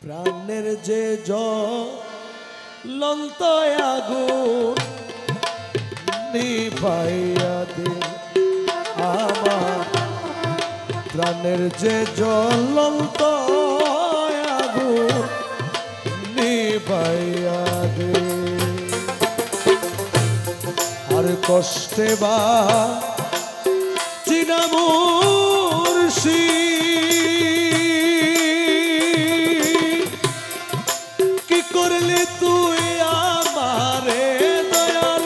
প্রাণের যে জ্বলন্ত আগুন নিভাইয়া দে আমার প্রাণের যে জ্বলন্ত আগুন নিভাইয়া দে আর কষ্টে বা চিনা মুর্শি কি করলি তুই আমারে দয়াল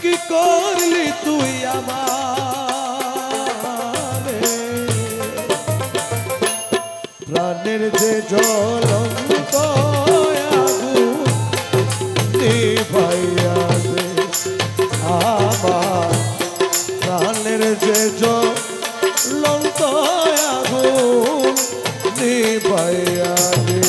কি করলি তুই আমারে প্রাণের যে জ্বলন্ত আগুন নিভাইয়া দে আমার প্রাণের যে জ্বলন্ত আগুন নিভাইয়া দে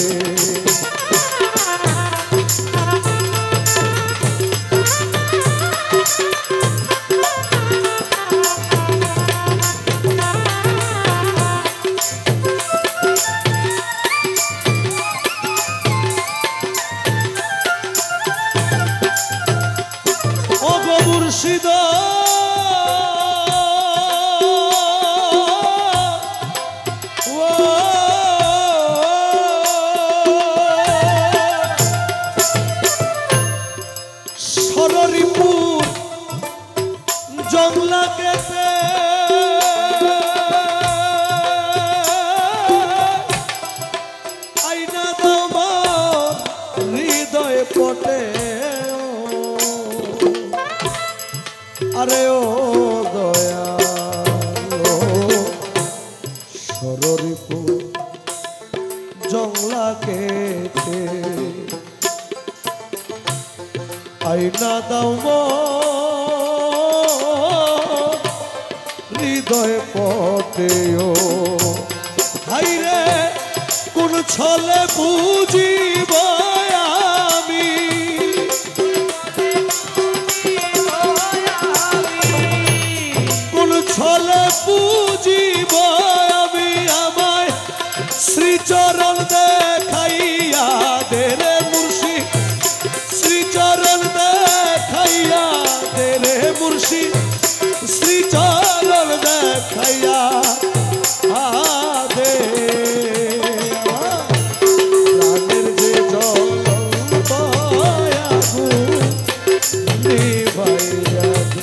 মুর্শিদ সররিপুর জংলা কেটে আইনা দাও হৃদয় পটে আরে ও দয়ালো সররিপুর জংলা কেটে আইনা দাও হৃদয় পটেও হাইরে কোন ছলে বুঝিব আমি কোন ছলে বুঝিব আমি আমায় শ্রীচরণ দেখাইয়া দে রে মুর্শিদ শ্রীচরণ দেখাইয়া দে রে মুর্শিদ শ্রীচরণ দেখাইয়া দে প্রাণের যে জ্বলন্ত আগুন নিভাইয়া দে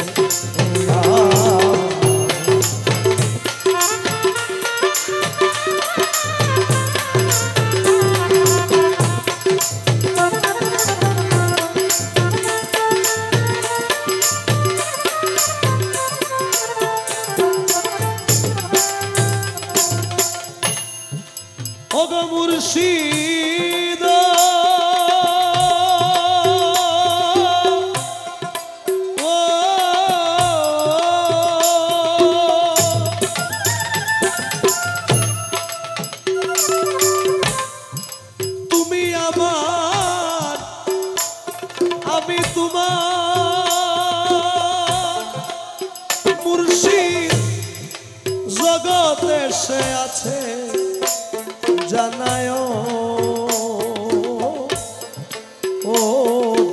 ওগো মুর্শিদ ও তুমি আমার আমি তোমার মুর্শিদ জগতে সে আছে জানায় ও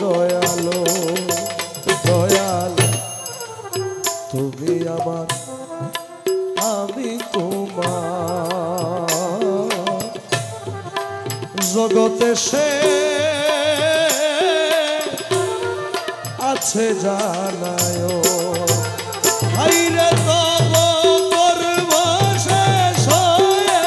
দয়ালো দয়াল তুমি আমার আমি তোমার জগতে সে আছে জানায় হাইরে তব করব শেষ হয়ে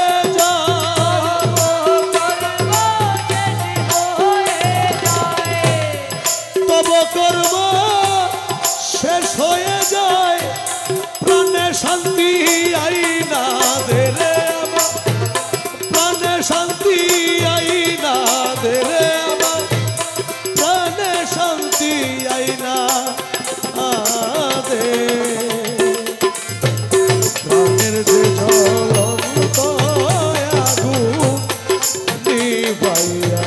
কর্ম শেষ হয়ে যায় প্রাণে শান্তি আইনা দে রে আমার প্রাণে শান্তি আইনা দে রে আমার প্রাণে শান্তি আইনা দে প্রাণের যে জ্বলন্ত আগুন নিভাইয়া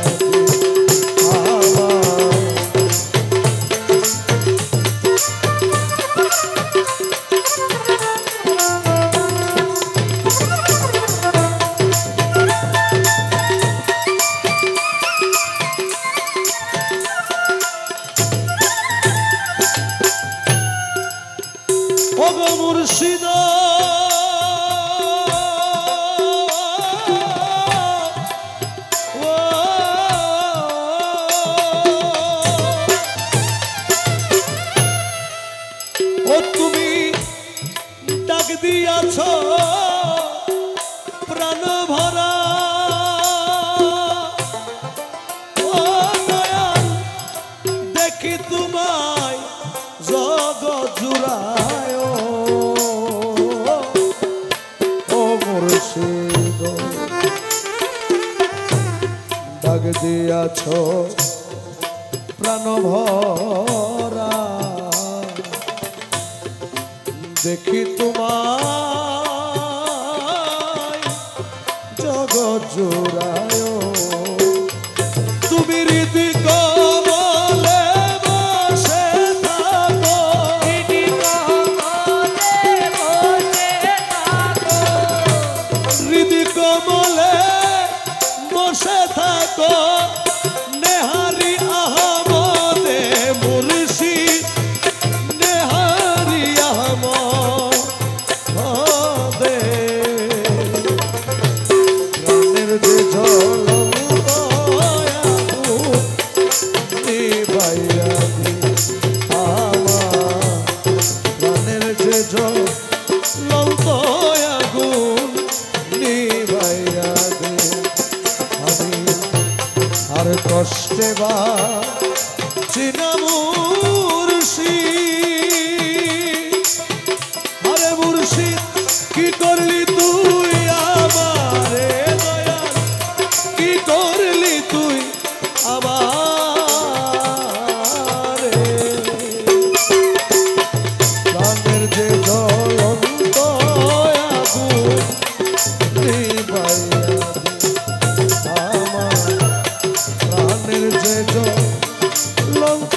দাগ দিয়াছ প্রাণ ভরা দেখি তোমায় জগৎ জোড়ায় তুমি রীতি কমলে বসে থাকো হৃদি কমলে বসে থাকো নেহারি আহমদে মুর্শিদ নেহারি আহমদে প্রাণের যে ঝলক নিভাইয়া দি আমার প্রাণের যে ঝলক আগুন নিভাইয়া দে আমি আর কষ্টে বা চিনা মুর্শিদ আরে মুর্শিদ কি করলি তুই আমারে দয়াল কি করলি তুই আমারে প্রাণের যে জ্বলন্ত আগুন নিভাইয়া দে আমার প্রাণের যে জ্বলন্ত